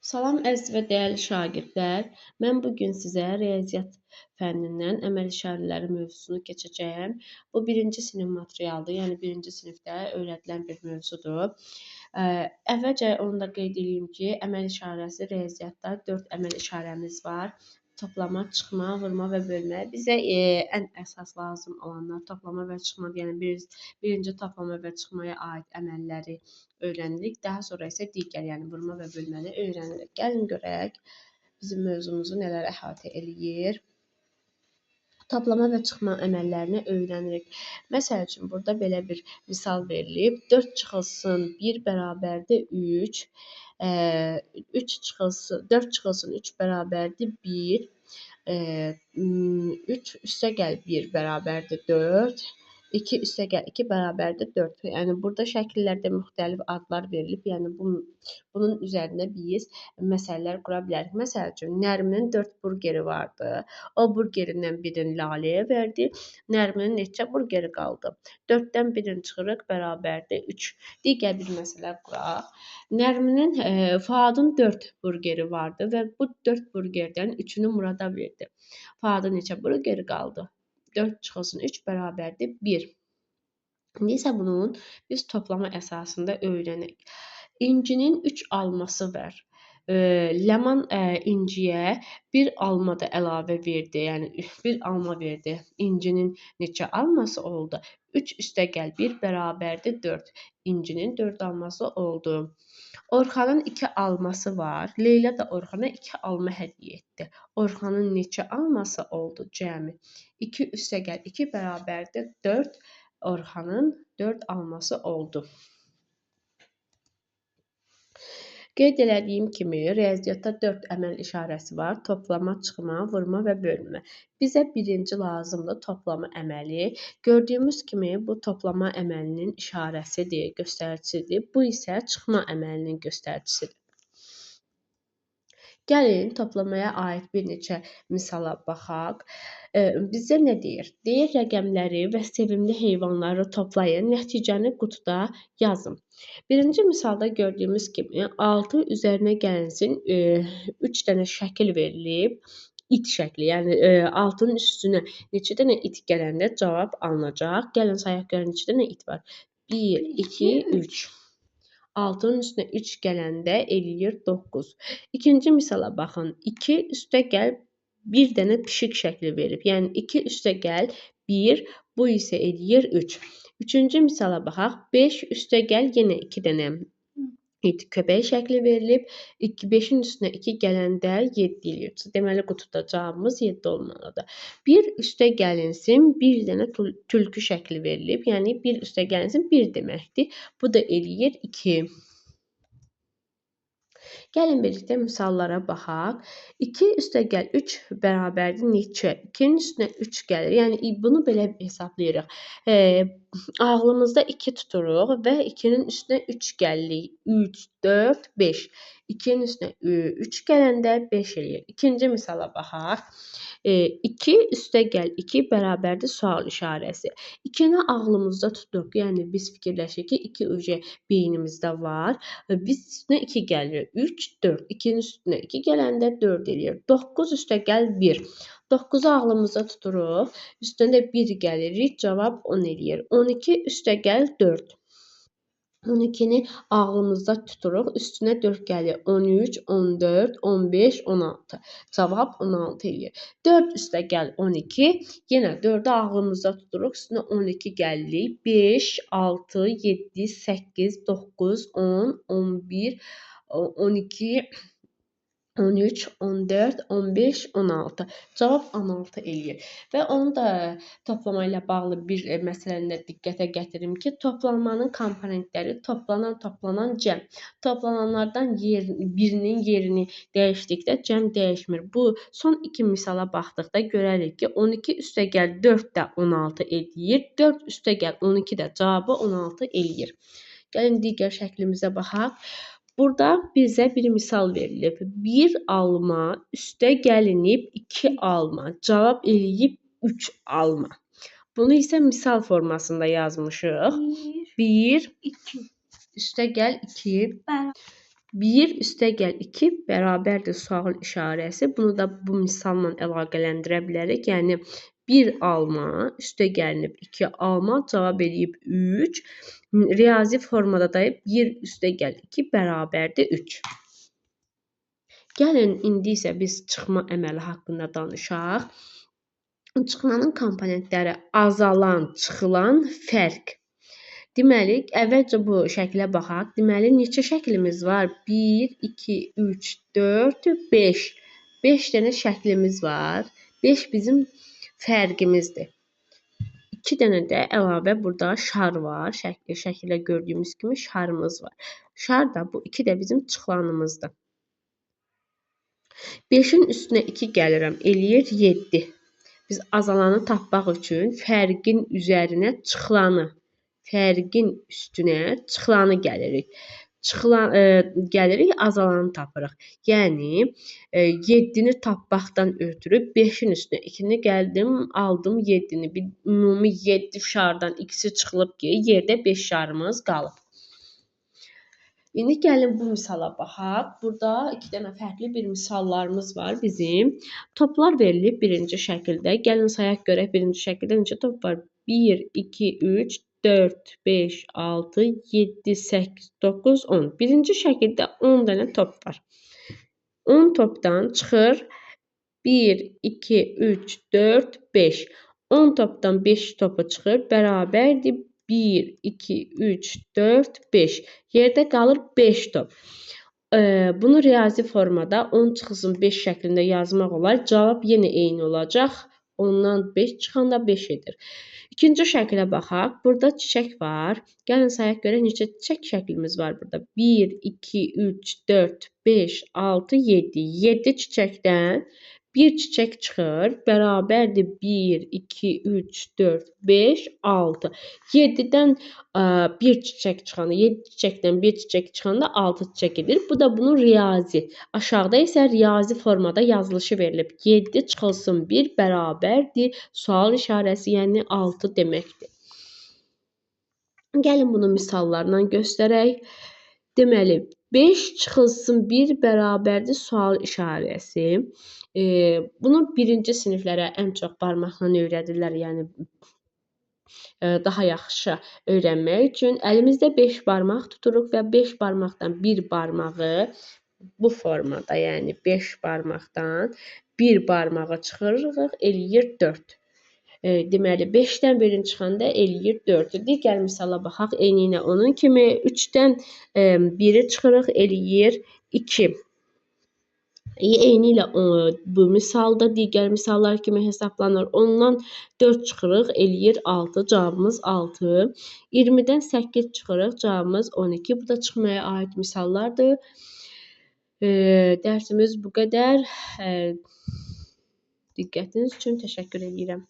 Salam əziz və dəyərli şagirdlər. Mən bu gün sizə riyaziyyat fənnindən əməl işarələri mövzusunu keçəcəyəm. Bu birinci sinif materialıdır, yəni birinci sinifdə öyrədilən bir mövzudur. Əvvəlcə onu da qeyd edeyim ki, əməl işarəsi riyaziyyatda 4 əməl işarəmiz var. Toplama, çıxma, vurma və bölmə. Bizə ən əsas lazım olanlar toplama və çıxma, yəni birinci toplama və çıxmaya aid əməlləri öyrənirik. Daha sonra isə digər, yəni vurma və bölməni öyrənirik. Gəlin görək bizim mövzumuzu nələr əhatə eləyir. Toplama və çıxma əməllərini öyrənirik. Məsəl üçün, burada belə bir misal verilib. 4 çıxılsın 1 bərabərdir 3. 4 çıxılsın 3 bərabərdir 1. 3 üstəgəl 1 bərabərdir 4. 2 üstəgəl 2 bərabərdir 4. Yəni burada şəkillərdə müxtəlif adlar verilib. Yəni bunun üzərində biz məsələlər qura bilərik. Məsəl üçün, Nərminin 4 burgeri vardı. O burgerindən birini Laləyə verdi. Nərminin neçə burgeri qaldı? 4-dən birini çıxırıq, bərabərdir 3. Digər bir məsələ quraq. Nərminin Fuadın 4 burgeri vardı və bu 4 burgerdən 3-ünü Murada verdi. Fuadın neçə burgeri qaldı? 4 çıxılsın 3 bərabərdir 1. İndi isə bunun biz toplama əsasında öyrənək. İncinin 3 alması var. Ləman inciyə bir alma da əlavə verdi. Yəni bir alma verdi. İncinin neçə alması oldu? 3 üstəgəl 1 bərabərdir 4. İncinin 4 alması oldu. Orxanın 2 alması var. Leyla da Orxana 2 alma hədiyyə etdi. Orxanın neçə alması oldu cəmi? 2 üstəgəl 2 bərabərdir 4. Orxanın 4 alması oldu. Qeyd elədiyim kimi, riyaziyyatda 4 əməl işarəsi var. Toplama, çıxma, vurma və bölmə. Bizə birinci lazımdır toplama əməli. Gördüyümüz kimi, bu toplama əməlinin işarəsidir, göstəricisidir. Bu isə çıxma əməlinin göstəricisidir. Gəlin toplamaya aid bir neçə misala baxaq. Bizə nə deyir? Deyir, rəqəmləri və sevimli heyvanları toplayın, nəticəni qutuda yazın. Birinci misalda gördüyümüz kimi 6 üzərinə gəlsin 3 dənə şəkil verilib. İt şəkli, yəni 6-nın üstünə neçə dənə it gələndə cavab alınacaq. Gəlin sayaq görün neçə dənə it var. 1, 2, 3. 6-nın üstünə 3 gələndə eləyir 9. İkinci misala baxın. 2 üstəgəl 1 dənə pişik şəkli verib. Yəni 2 üstəgəl 1, bu isə eləyir 3. Üçüncü misala baxaq. 5 üstəgəl yenə 2 dənə it köpək şəkli verilib. 5-in üstünə 2 gələndə 7 eləyir. Deməli, qutuda cavabımız 7 olmalıdır. 1 üstə gəlinsin 1 dənə tülkü şəkli verilib. Yəni 1 üstə gəlinsin 1 deməkdir. Bu da eləyir 2. Gəlin birlikdə misallara baxaq. 2 üstəgəl 3 bərabərdir neçə? 2-nin üstünə 3 gəlir. Yəni bunu belə hesablayırıq. Ağlımızda 2 tuturuq və 2-nin üstünə 3 gəlirik. 3, 4, 5. 2-nin üstünə 3 gələndə 5 eləyir. İkinci misala baxaq. 2 üstəgəl 2 bərabərdir sual işarəsi. 2-ni ağlımızda tuturuq. Yəni biz fikirləşirik ki, 2 ücə beynimizdə var. Biz üstünə 2 gəlir. 3, 4. 2-nin üstünə 2 gələndə 4 eləyir. 9 üstəgəl 1. 9-u ağlımızda tuturuq. Üstünə də 1 gəlirik. Cavab 10 eləyir. 12 üstəgəl 4. 12-ni ağlımızda tuturuq. Üstünə 4 gəlir. 13, 14, 15, 16. Cavab 16 eləyir. 4 üstəgəl 12. Yenə 4-ü ağlımızda tuturuq. Üstünə 12 gəlirik. 5, 6, 7, 8, 9, 10, 11, 12, 13, 14, 15, 16. Cavab 16 eləyir. Və onu da toplama ilə bağlı bir məsələni də diqqətə gətirim ki, toplanmanın komponentləri toplanan cəm. Toplananlardan birinin yerini dəyişdikdə cəm dəyişmir. Bu son 2 misala baxdıqda görərik ki, 12 üstəgəl 4 də 16 eləyir. 4 üstəgəl 12 də cavabı 16 eləyir. Gəlin digər şəklimizə baxaq. Burada bizə bir misal verilib. 1 alma üstə gəlinib 2 alma. Cavab eləyib 3 alma. Bunu isə misal formasında yazmışıq. 1, 2 üstə gəl 2 1 + 2 bərabərdir sual işarəsi. Bunu da bu misalla əlaqələndirə bilərik. Yəni 1 alma üstəgəlinib 2 alma cavab eləyib 3. Riyazi formada da 1 + 2 bərabərdir 3. Gəlin indi isə biz çıxma əməli haqqında danışaq. Çıxmanın komponentləri azalan, çıxılan, fərq. Deməli, əvvəlcə bu şəklə baxaq. Deməli, neçə şəklimiz var? 1, 2, 3, 4, 5. 5 dənə şəklimiz var. 5 bizim fərqimizdir. 2 dənə də əlavə burada şar var. Şəkildə gördüyümüz kimi şarımız var. Şar da bu 2 də bizim çıxılanımızdır. 5-in üstünə 2 gəlirəm, eləyir 7. Biz azalanı tapmaq üçün fərqin üzərinə çıxılanı, fərqin üstünə çıxılanı gəlirik. Gəlirik, azalanı tapırıq. Yəni 7-ni tapmaqdan ötürü 5-in üstünə 2-ni gəldim, aldım 7-ni. Bir ümumi 7 şardan ikisi çıxılıb ki, yerdə 5 şarımız qalıb. İndi gəlin bu misala baxaq. Burada 2 dənə fərqli bir misallarımız var bizim. Toplar verilib birinci şəkildə. Gəlin sayaq görək birinci şəkildə neçə top var? 1, 2, 3, 4, 5, 6, 7, 8, 9, 10. Birinci şəkildə 10 dənə top var. 10 topdan çıxır 1, 2, 3, 4, 5. 10 topdan 5 topu çıxır, bərabərdir 1, 2, 3, 4, 5. Yerdə qalır 5 top. Bunu riyazi formada 10 çıxılsın 5 şəklində yazmaq olar. Cavab yenə eyni olacaq. 10-dan 5 çıxanda 5 edir. İkinci şəklə baxaq. Burada çiçək var. Gəlin sayaq görək neçə çiçək şəklimiz var burada. 1, 2, 3, 4, 5, 6, 7. 7 çiçəkdən bir çiçək çıxır. Bərabərdir 1, 2, 3, 4, 5, 6. 7-dən bir çiçək çıxanda, 7 çiçəkdən bir çiçək çıxanda 6 çiçək edir. Bu da bunun riyazi. Aşağıda isə riyazi formada yazılışı verilib. 7 çıxılsın 1 bərabərdir sual işarəsi, yəni 6 deməkdir. Gəlin bunu misallarla göstərək. Deməli, 5 çıxılsın 1 bərabərdir sual işarəsi. Bunu birinci siniflərə ən çox barmaqla öyrədirlər, yəni daha yaxşı öyrənmək üçün. Əlimizdə 5 barmaq tuturuq və 5 barmaqdan bir barmağı bu formada, yəni 5 barmaqdan bir barmağı çıxırıq, eləyir 4. Deməli, 5-dən birini çıxanda eləyir 4. Digər misala baxaq, eyni ilə onun kimi 3-dən biri çıxırıq, eləyir 2. Eyni ilə bu misalda digər misallar kimi hesablanır. 10-dan 4 çıxırıq, eləyir 6. Cavabımız 6. 20-dən 8 çıxırıq, cavabımız 12. Bu da çıxmaya aid misallardır. Dərsimiz bu qədər. Diqqətiniz üçün təşəkkür edirəm.